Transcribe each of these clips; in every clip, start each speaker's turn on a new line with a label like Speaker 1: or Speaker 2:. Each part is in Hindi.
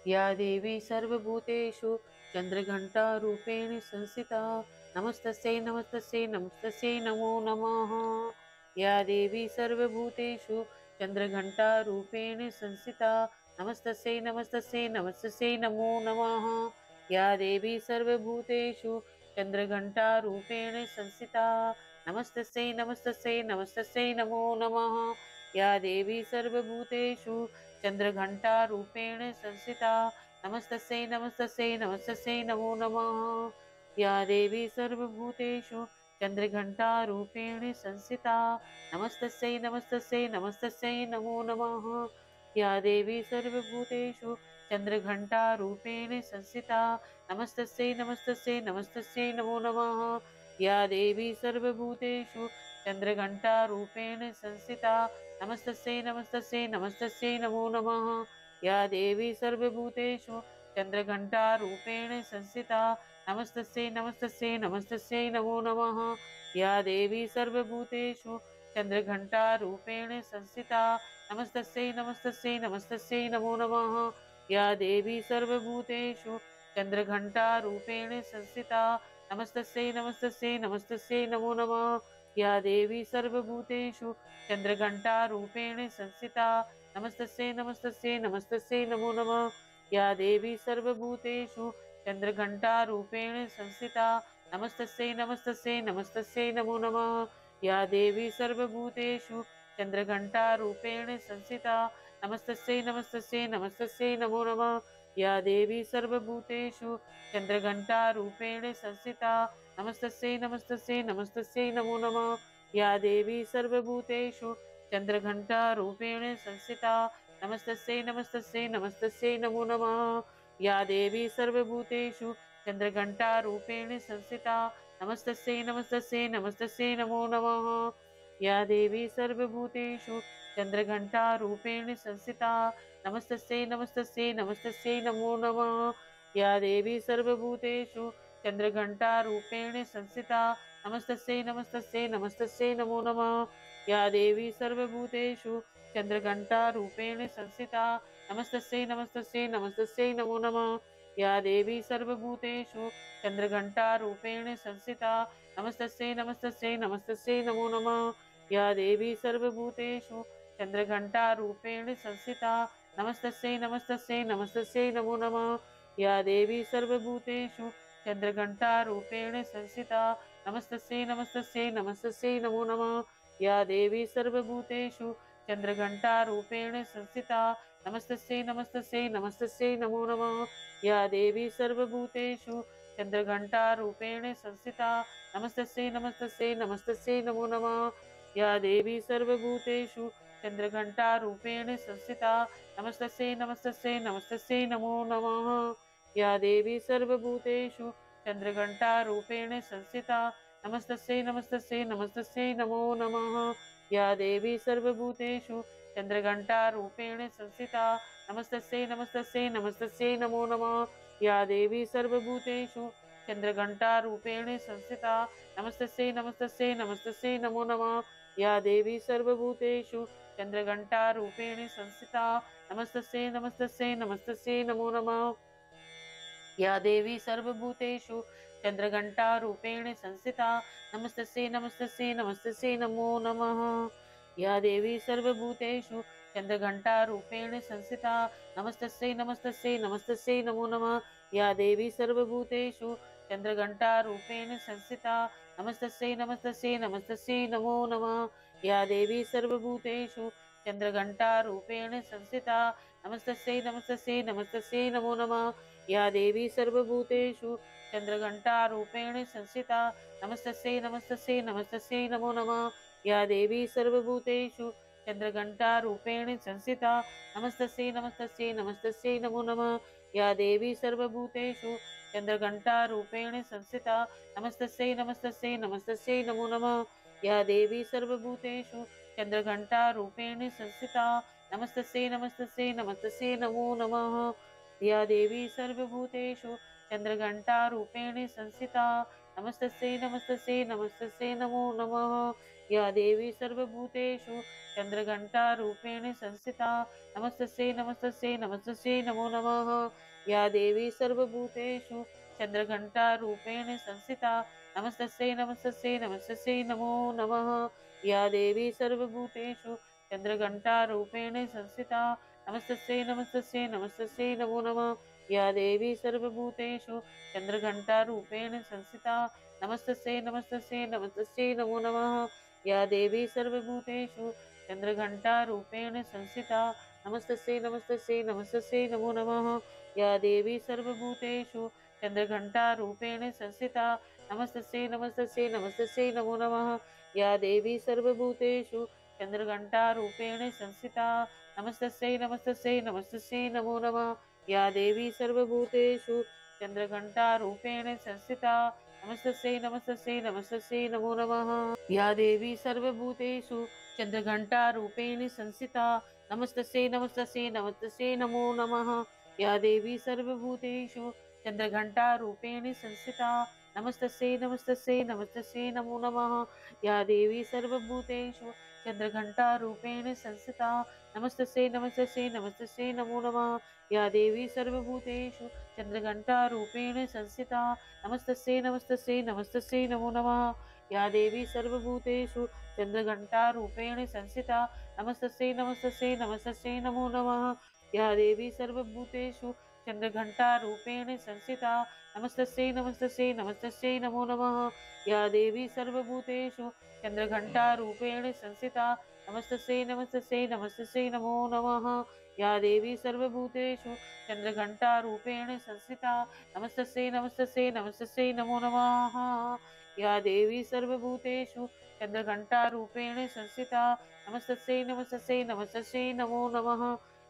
Speaker 1: या देवी सर्वभूतेषु चन्द्रघण्टारूपेण संस्थिता नमस्तस्यै नमस्तस्यै नमस्तस्यै नमो नमः। या देवी सर्वभूतेषु चन्द्रघण्टारूपेण संस्थिता नमस्तस्यै नमस्तस्यै नमस्तस्यै नमो नमः। या देवी सर्वभूतेषु चन्द्रघण्टारूपेण संस्थिता नमस्तस्यै नमस्तस्यै नमस्तस्यै नमो नमः। या देवी सर्वभूतेषु चन्द्रघण्टारूपेण संस्थिता नमस्तस्यै नमस्तस्यै नमस्तस्यै नमो नमः। या देवी सर्वभूतेषु चन्द्रघण्टारूपेण संस्थिता नमस्तस्यै नमस्तस्यै नमस्तस्यै नमो नमः। या देवी सर्वभूतेषु चन्द्रघण्टारूपेण संस्थिता नमस्तस्यै नमस्तस्यै नमस्तस्यै नमो नमः। या देवी सर्वभूतेषु चन्द्रघण्टारूपेण संस्थिता नमस्तस्यै नमस्तस्यै नमस्तस्यै नमो नमः। या देवी सर्वभूतेषु चन्द्रघण्टारूपेण संस्थिता नमस्तस्यै नमस्तस्यै नमस्तस्यै नमो नमः। या देवी सर्वभूतेषु चन्द्रघण्टारूपेण संस्थिता नमस्तस्यै नमस्तस्यै नमस्तस्यै नमो नमः। या देवी सर्वभूतेषु चन्द्रघण्टारूपेण संस्थिता नमस्तस्यै नमस्तस्यै नमस्तस्यै नमो नमः। या देवी सर्वभूतेषु चन्द्रघण्टारूपेण संस्थिता नमस्तस्यै नमस्तस्यै नमस्तस्यै नमो नमः। या देवी सर्वभूतेषु चन्द्रघण्टारूपेण संस्थिता नमस्तस्यै नमस्तस्यै नमस्तस्यै नमो नमः। या देवी सर्वभूतेषु चन्द्रघण्टारूपेण संस्थिता नमस्तस्यै नमस्तस्यै नमस्तस्यै नमो नमः। या देवी सर्वभूतेषु चन्द्रघण्टारूपेण संस्थिता नमस्तस्यै नमस्तस्यै नमस्तस्यै नमो नमः। या देवी सर्वभूतेषु चन्द्रघण्टारूपेण संस्थिता नमस्तस्यै नमस्तस्यै नमस्तस्यै नमो नमः। या देवी सर्वभूतेषु चन्द्रघण्टारूपेण संस्थिता नमस्तस्यै नमस्तस्यै नमस्तस्यै नमो नमः। या देवी सर्वभूतेषु चन्द्रघण्टारूपेण संस्थिता नमस्तस्यै नमस्तस्यै नमस्तस्यै नमो नमः। या देवी सर्वभूतेषु चन्द्रघण्टारूपेण संस्थिता नमस्तस्यै नमस्तस्यै नमस्तस्यै नमो नमः। या देवी सर्वभूतेषु चन्द्रघण्टारूपेण संस्थिता नमस्तस्यै नमस्तस्यै नमस्तस्यै नमो नमः। या देवी सर्वभूतेषु चन्द्रघण्टारूपेण संस्थिता नमस्तस्यै नमस्तस्यै नमस्तस्यै नमो नमः। या देवी सर्वभूतेषु चन्द्रघण्टारूपेण संस्थिता नमस्तस्यै नमस्तस्यै नमस्तस्यै नमो नमः। या देवी सर्वभूतेषु चन्द्रघण्टारूपेण संस्थिता नमस्तस्यै नमस्तस्यै नमस्तस्यै नमो नमः। या देवी सर्वभूतेषु चन्द्रघण्टारूपेण संस्थिता नमस्तस्यै नमस्तस्यै नमस्तस्यै नमो नमः। या देवी सर्वभूतेषु चन्द्रघण्टारूपेण संस्थिता नमस्तस्यै नमस्तस्यै नमस्तस्यै नमो नमः। या देवी सर्वभूतेषु चन्द्रघण्टारूपेण संस्थिता नमस्तस्यै नमस्तस्यै नमस्तस्यै नमो नमः। या देवी सर्वभूतेषु चन्द्रघण्टारूपेण संस्थिता नमस्तस्यै नमस्तस्यै नमस्तस्यै नमो नमः। या देवी सर्वभूतेषु चन्द्रघण्टारूपेण संस्थिता नमस्तस्यै नमस्तस्यै नमस्तस्यै नमो नमः। या देवी सर्वभूतेषु चन्द्रघण्टारूपेण संस्थिता नमस्तस्यै नमस्तस्यै नमस्तस्यै नमो नमः। या देवी सर्वभूतेषु चन्द्रघण्टारूपेण संस्थिता नमस्तस्यै नमस्तस्यै नमस्तस्यै नमो नमः। या देवी सर्वभूतेषु चन्द्रघण्टारूपेण संस्थिता नमस्तस्यै नमस्तस्यै नमस्तस्यै नमो नमः। या देवी सर्वभूतेषु चन्द्रघण्टारूपेण संस्थिता नमस्तस्यै नमस्तस्यै नमस्तस्यै नमो नमः। या देवी सर्वभूतेषु चन्द्रघण्टारूपेण संस्थिता नमस्तस्यै नमस्तस्यै नमस्तस्यै नमो नमः। या देवी सर्वभूतेषु चन्द्रघण्टारूपेण संस्थिता नमस्तस्यै नमस्तस्यै नमस्तस्यै नमो नमः। या देवी सर्वभूतेषु चन्द्रघण्टारूपेण संस्थिता नमस्तस्यै नमस्तस्यै नमस्तस्यै नमो नमः। या देवी सर्वभूतेषु चन्द्रघण्टारूपेण संस्थिता नमस्तस्यै नमस्तस्यै नमस्तस्यै नमो नमः। या देवी सर्वभूतेषु चन्द्रघण्टारूपेण संस्थिता नमस्तस्यै नमस्तस्यै नमस्तस्यै नमो नमः। या देवी सर्वभूतेषु चन्द्रघण्टारूपेण संस्थिता नमस्तस्यै नमस्तस्यै नमस्तस्यै नमो नमः। या देवी सर्वभूतेषु चन्द्रघण्टारूपेण संस्थिता नमस्तस्यै नमस्तस्यै नमस्तस्यै नमो नमः। या देवी सर्वभूतेषु चन्द्रघण्टारूपेण संस्थिता नमस्तस्यै नमस्तस्यै नमस्तस्यै नमो नमः। या देवी सर्वभूतेषु चन्द्रघण्टारूपेण संस्थिता नमस्तस्यै नमस्तस्यै नमस्तस्यै नमो नमः। या देवी सर्वभूतेषु चन्द्रघण्टारूपेण संस्थिता नमस्तस्यै नमस्तस्यै नमस्तस्यै नमो नमः। या देवी सर्वभूतेषु चन्द्रघण्टारूपेण संस्थिता नमस्तस्यै नमस्तस्यै नमस्तस्यै नमो नमः। या देवी सर्वभूतेषु चन्द्रघण्टारूपेण संस्थिता नमस्तस्यै नमस्तस्यै नमस्तस्यै नमो नमः। या देवी सर्वभूतेषु चन्द्रघण्टारूपेण संस्थिता नमस्तस्यै नमस्तस्यै नमस्तस्यै नमो नमः। या देवी सर्वभूतेषु चन्द्रघण्टारूपेण संस्थिता नमस्तस्यै नमस्तस्यै नमस्तस्यै नमो नमः। या देवी सर्वभूतेषु चन्द्रघण्टारूपेण संस्थिता नमस्तस्यै नमस्तस्यै नमस्तस्यै नमो नमः। या देवी सर्वभूतेषु चन्द्रघण्टारूपेण संस्थिता नमस्तस्यै नमस्तस्यै नमस्तस्यै नमो नमः। या देवी सर्वभूतेषु चन्द्रघण्टारूपेण संस्थिता नमस्तस्यै नमस्तस्यै नमस्तस्यै नमो नमः। या देवी सर्वभूतेषु चन्द्रघण्टारूपेण संस्थिता नमस्तस्यै नमस्तस्यै नमस्तस्यै नमो नमः। या देवी सर्वभूतेषु चन्द्रघण्टारूपेण संस्थिता नमस्तस्यै नमस्तस्यै नमस्तस्यै नमो नमः। या देवी सर्वभूतेषु चन्द्रघण्टारूपेण संस्थिता नमस्तस्यै नमस्तस्यै नमस्तस्यै नमो नमः। या देवी सर्वभूतेषु चन्द्रघण्टारूपेण संस्थिता नमस्तस्यै नमस्तस्यै नमस्तस्यै नमो नमः। या देवी सर्वभूतेषु चन्द्रघण्टारूपेण संस्थिता नमस्तस्यै नमस्तस्यै नमस्तस्यै नमो नमः। या देवी सर्वभूतेषु चन्द्रघण्टारूपेण संस्थिता नमस्तस्यै नमस्तस्यै नमस्तस्यै नमो नमः। या देवी सर्वभूतेषु चन्द्रघण्टारूपेण संस्थिता नमस्तस्यै नमस्तस्यै नमस्तस्यै नमो नमः।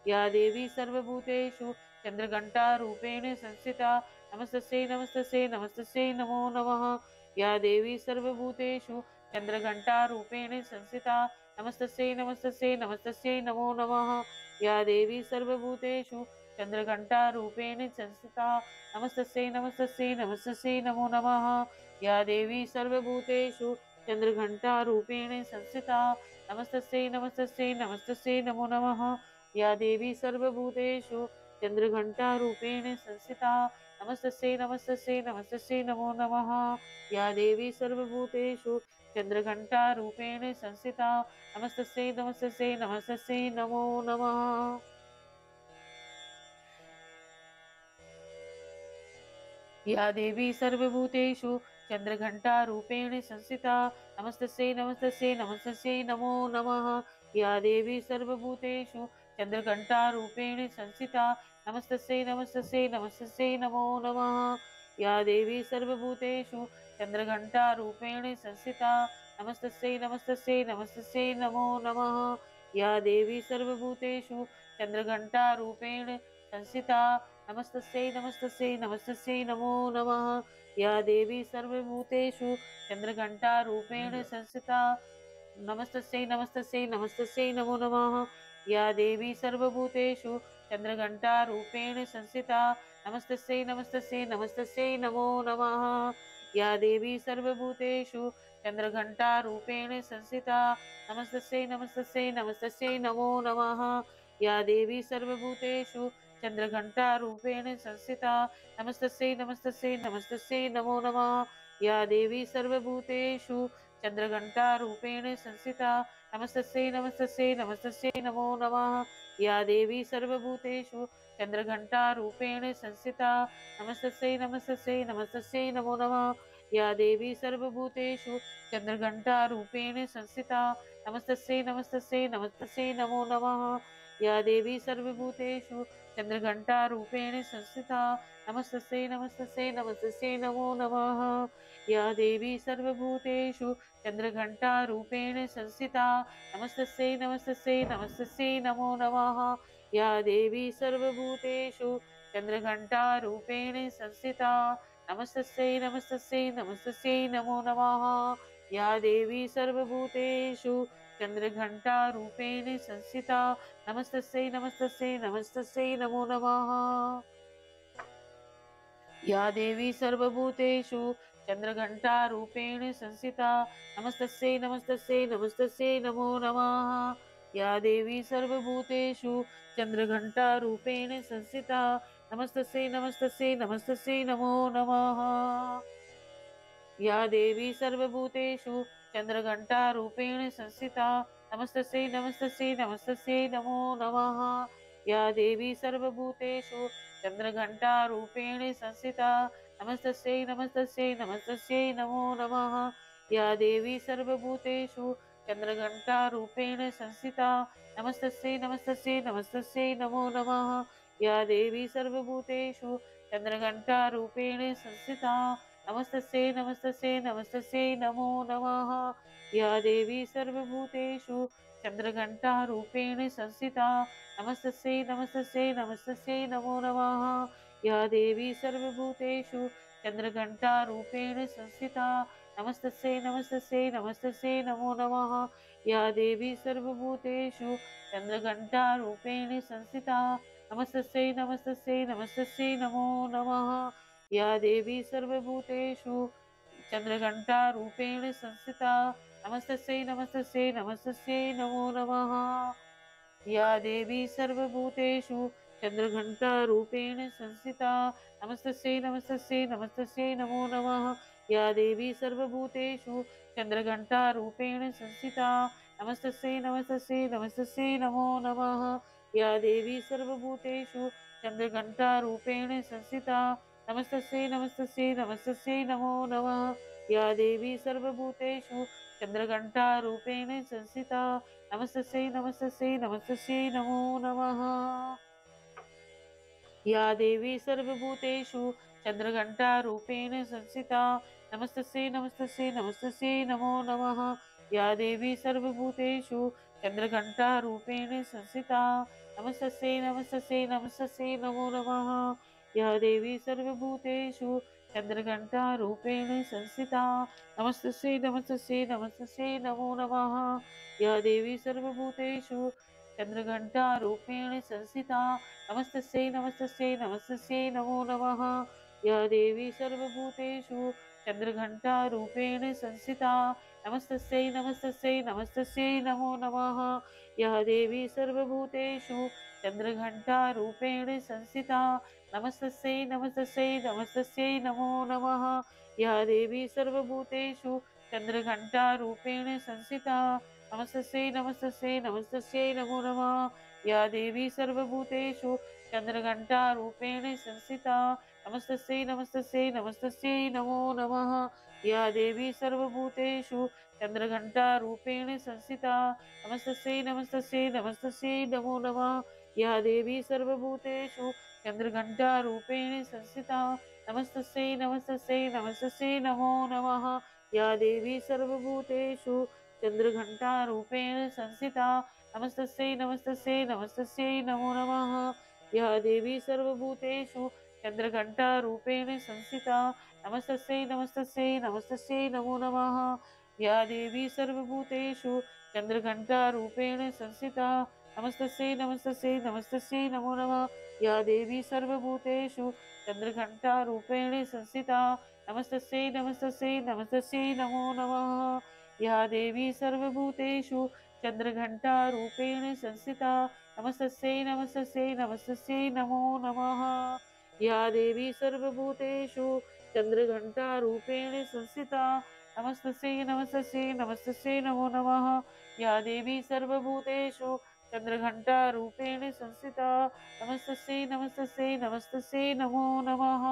Speaker 1: या देवी सर्वभूतेषु चन्द्रघण्टारूपेण संस्थिता नमस्तस्यै नमस्तस्यै नमस्तस्यै नमो नमः। या देवी सर्वभूतेषु चन्द्रघण्टारूपेण संस्थिता नमस्तस्यै नमस्तस्यै नमस्तस्यै नमो नमः। या देवी सर्वभूतेषु चन्द्रघण्टारूपेण संस्थिता नमस्तस्यै नमस्तस्यै नमस्तस्यै नमो नमः। या देवी सर्वभूतेषु चन्द्रघण्टारूपेण संस्थिता नमस्तस्यै नमस्तस्यै नमस्तस्यै नमो नमः। या देवी सर्वभूतेषु चन्द्रघण्टारूपेण संस्थिता नमस्तस्यै नमस्तस्यै नमस्तस्यै नमो नमः। या देवी सर्वभूतेषु चन्द्रघण्टारूपेण संस्थिता नमस्तस्यै नमस्तस्यै नमस्तस्यै नमो नमः। या देवी सर्वभूतेषु चन्द्रघण्टारूपेण संस्थिता नमस्तस्यै नमस्तस्यै नमस्तस्यै नमो नमः। या देवी सर्वभूतेषु चन्द्रघण्टारूपेण संस्थिता नमस्तस्यै नमस्तस्यै नमस्तस्यै नमो नमः। या देवी सर्वभूतेषु चन्द्रघण्टारूपेण संस्थिता नमस्तस्यै नमस्तस्यै नमस्तस्यै नमो नमः। या देवी सर्वभूतेषु चन्द्रघण्टारूपेण संस्थिता नमस्तस्यै नमस्तस्यै नमस्तस्यै नमो नमः। या देवी सर्वभूतेषु चन्द्रघण्टारूपेण संस्थिता नमस्तस्यै नमस्तस्यै नमस्तस्यै नमो नमः। या देवी सर्वभूतेषु चन्द्रघण्टारूपेण संस्थिता नमस्तस्यै नमस्तस्यै नमस्तस्यै नमो नमः। या देवी सर्वभूतेषु चन्द्रघण्टारूपेण संस्थिता नमस्तस्यै नमस्तस्यै नमस्तस्यै नमो नमः। या देवी सर्वभूतेषु चन्द्रघण्टारूपेण संस्थिता नमस्तस्यै नमस्तस्यै नमस्तस्यै नमो नमः। या देवी सर्वभूतेषु चन्द्रघण्टारूपेण संस्थिता नमस्तस्यै नमस्तस्यै नमस्तस्यै नमो नमः। या देवी सर्वभूतेषु चन्द्रघण्टारूपेण संस्थिता नमस्तस्यै नमस्तस्यै नमस्तस्यै नमो नमः। या देवी सर्वभूतेषु चन्द्रघण्टारूपेण संस्थिता नमस्तस्यै नमस्तस्यै नमस्तस्यै नमो नमः। या देवी सर्वभूतेषु चन्द्रघण्टारूपेण संस्थिता नमस्तस्यै नमस्तस्यै नमस्तस्यै नमो नमः। या देवी सर्वभूतेषु चन्द्रघण्टारूपेण संस्थिता नमस्तस्यै नमस्तस्यै नमस्तस्यै नमो नमः। या देवी सर्वभूतेषु चन्द्रघण्टारूपेण संस्थिता नमस्तस्यै नमस्तस्यै नमस्तस्यै नमो नमः। या देवी सर्वभूतेषु चन्द्रघण्टारूपेण संस्थिता नमस्तस्यै नमस्तस्यै नमस्तस्यै नमो नमः। या देवी सर्वभूतेषु चन्द्रघण्टारूपेण संस्थिता नमस्तस्यै नमस्तस्यै नमस्तस्यै नमो नमः। या देवी सर्वभूतेषु चन्द्रघण्टारूपेण संस्थिता नमस्तस्यै नमस्तस्यै नमस्तस्यै नमो नमः। या देवी सर्वभूतेषु चन्द्रघण्टारूपेण संस्थिता नमस्तस्यै नमस्तस्यै नमस्तस्यै नमो नमः। या देवी सर्वभूतेषु चन्द्रघण्टारूपेण संस्थिता नमस्तस्यै नमस्तस्यै नमस्तस्यै नमो नमः। या देवी सर्वभूतेषु चन्द्रघण्टारूपेण संस्थिता नमस्तस्यै नमस्तस्यै नमस्तस्यै नमो नमः। या देवी सर्वभूतेषु चन्द्रघण्टारूपेण संस्थिता नमस्तस्यै नमस्तस्यै नमस्तस्यै नमो नमः। या देवी सर्वभूतेषु चन्द्रघण्टारूपेण संस्थिता नमस्तस्यै नमस्तस्यै नमस्तस्यै नमो नमः। या देवी सर्वभूतेषु चन्द्रघण्टारूपेण संस्थिता नमस्तस्यै नमस्तस्यै नमस्तस्यै नमो नमः। या देवी सर्वभूतेषु चन्द्रघण्टारूपेण संस्थिता नमस्तस्यै नमस्तस्यै नमस्तस्यै नमो नमः। या देवी सर्वभूतेषु चन्द्रघण्टारूपेण संस्थिता नमस्तस्यै नमस्तस्यै नमस्तस्यै नमो नमः। या देवी सर्वभूतेषु चन्द्रघण्टारूपेण संस्थिता नमस्तस्यै नमस्तस्यै नमस्तस्यै नमो नमः। या देवी सर्वभूतेषु चन्द्रघण्टारूपेण संस्थिता नमस्तस्यै नमस्तस्यै नमस्तस्यै नमो नमः। या देवी सर्वभूतेषु चन्द्रघण्टारूपेण संस्थिता नमस्तस्यै नमस्तस्यै नमस्तस्यै नमो नमः। या देवी सर्वभूतेषु चन्द्रघण्टारूपेण संस्थिता नमस्तस्यै नमस्तस्यै नमस्तस्यै नमो नमः। या देवी सर्वभूतेषु चन्द्रघण्टारूपेण संस्थिता नमस्तस्यै नमस्तस्यै नमस्तस्यै नमो नमः। या देवी सर्वभूतेषु चन्द्रघण्टारूपेण संस्थिता नमस्तस्यै नमस्तस्यै नमस्तस्यै नमो नमः। या देवी सर्वभूतेषु चन्द्रघण्टारूपेण संस्थिता नमस्तस्यै नमस्तस्यै नमस्तस्यै नमो नमः। या देवी सर्वभूतेषु चन्द्रघण्टारूपेण संस्थिता नमस्तस्यै नमस्तस्यै नमस्तस्यै नमो नमः। या देवी सर्वभूतेषु चन्द्रघण्टारूपेण संस्थिता नमस्तस्यै नमस्तस्यै नमस्तस्यै नमो नमः। या देवी सर्वभूतेषु चन्द्रघण्टारूपेण संस्थिता नमस्तस्यै नमस्तस्यै नमस्तस्यै नमो नमः। या देवी सर्वभूतेषु चन्द्रघण्टारूपेण संस्थिता नमस्तस्यै नमस्तस्यै नमस्तस्यै नमो नमः। या देवी सर्वभूतेषु चन्द्रघण्टारूपेण संस्थिता नमस्तस्यै नमस्तस्यै नमस्तस्यै नमो नमः। या देवी सर्वभूतेषु चन्द्रघण्टारूपेण संस्थिता नमस्तस्यै नमस्तस्यै नमस्तस्यै नमो नमः। या देवी सर्वभूतेषु चन्द्रघण्टारूपेण संस्थिता नमस्तस्यै नमस्तस्यै नमस्तस्यै नमो नमः। या देवी सर्वभूतेषु चन्द्रघण्टारूपेण संस्थिता नमस्तस्यै नमस्तस्यै नमस्तस्यै नमो नमः। या देवी सर्वभूतेषु चन्द्रघण्टारूपेण संस्थिता नमस्तस्यै नमस्तस्यै नमस्तस्यै नमो नमः। या देवी सर्वभूतेषु चन्द्रघण्टारूपेण संस्थिता नमस्तस्यै नमस्तस्यै नमस्तस्यै नमो नमः। या देवी सर्वभूतेषु चन्द्रघण्टारूपेण संस्थिता नमस्तस्यै नमस्तस्यै नमस्तस्यै नमो नमः। या देवी सर्वभूतेषु चन्द्रघण्टारूपेण संस्थिता नमस्तस्यै नमस्तस्यै नमस्तस्यै नमो नमः। या देवी सर्वभूतेषु चन्द्रघण्टारूपेण संस्थिता नमस्तस्यै नमस्तस्यै नमस्तस्यै नमो नमः। या देवी सर्वभूतेषु चन्द्रघण्टारूपेण संस्थिता नमस्तस्यै नमस्तस्यै नमस्तस्यै नमो नमः।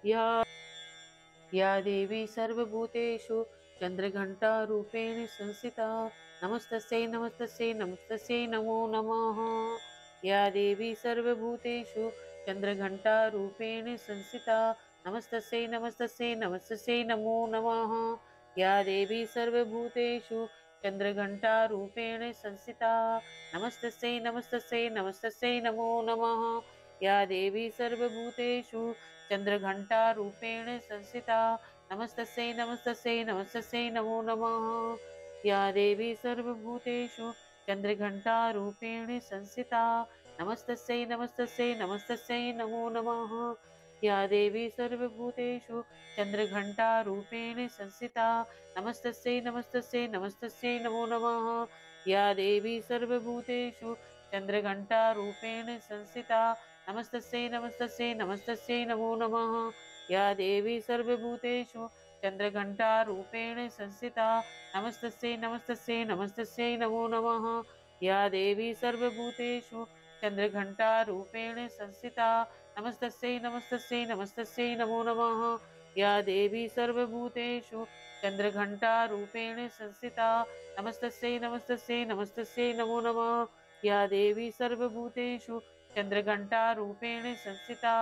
Speaker 1: या देवी सर्वभूतेषु चन्द्रघण्टारूपेण संस्थिता नमस्तस्यै नमस्तस्यै नमस्तस्यै नमो नमः। या देवी सर्वभूतेषु चन्द्रघण्टारूपेण संस्थिता नमस्तस्यै नमस्तस्यै नमस्तस्यै नमो नमः। या देवी सर्वभूतेषु चन्द्रघण्टारूपेण संस्थिता नमस्तस्यै नमस्तस्यै नमस्तस्यै नमो नमः। या देवी सर्वभूतेषु चन्द्रघण्टारूपेण संस्थिता नमस्तस्यै नमस्तस्यै नमस्तस्यै नमो नमः। या देवी सर्वभूतेषु चन्द्रघण्टारूपेण संस्थिता नमस्तस्यै नमस्तस्यै नमस्तस्यै नमो नमः। या देवी सर्वभूतेषु चन्द्रघण्टारूपेण संस्थिता नमस्तस्यै नमस्तस्यै नमस्तस्यै नमो नमः। या देवी सर्वभूतेषु चन्द्रघण्टारूपेण संस्थिता नमस्तस्यै नमस्तस्यै नमस्तस्यै नमो नमः। या देवी सर्वभूतेषु चन्द्रघण्टारूपेण संस्थिता नमस्तस्यै नमस्तस्यै नमस्तस्यै नमो नमः। या देवी सर्वभूतेषु चन्द्रघण्टारूपेण संस्थिता नमस्तस्यै नमस्तस्यै नमस्तस्यै नमो नमः। या देवी सर्वभूतेषु चन्द्रघण्टारूपेण संस्थिता नमस्तस्यै नमस्तस्यै नमस्तस्यै नमो नमः। या देवी सर्वभूतेषु चन्द्रघण्टारूपेण संस्थिता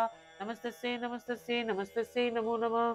Speaker 1: नमस्तस्यै नमस्तस्यै नमस्तस्यै नमो नमः।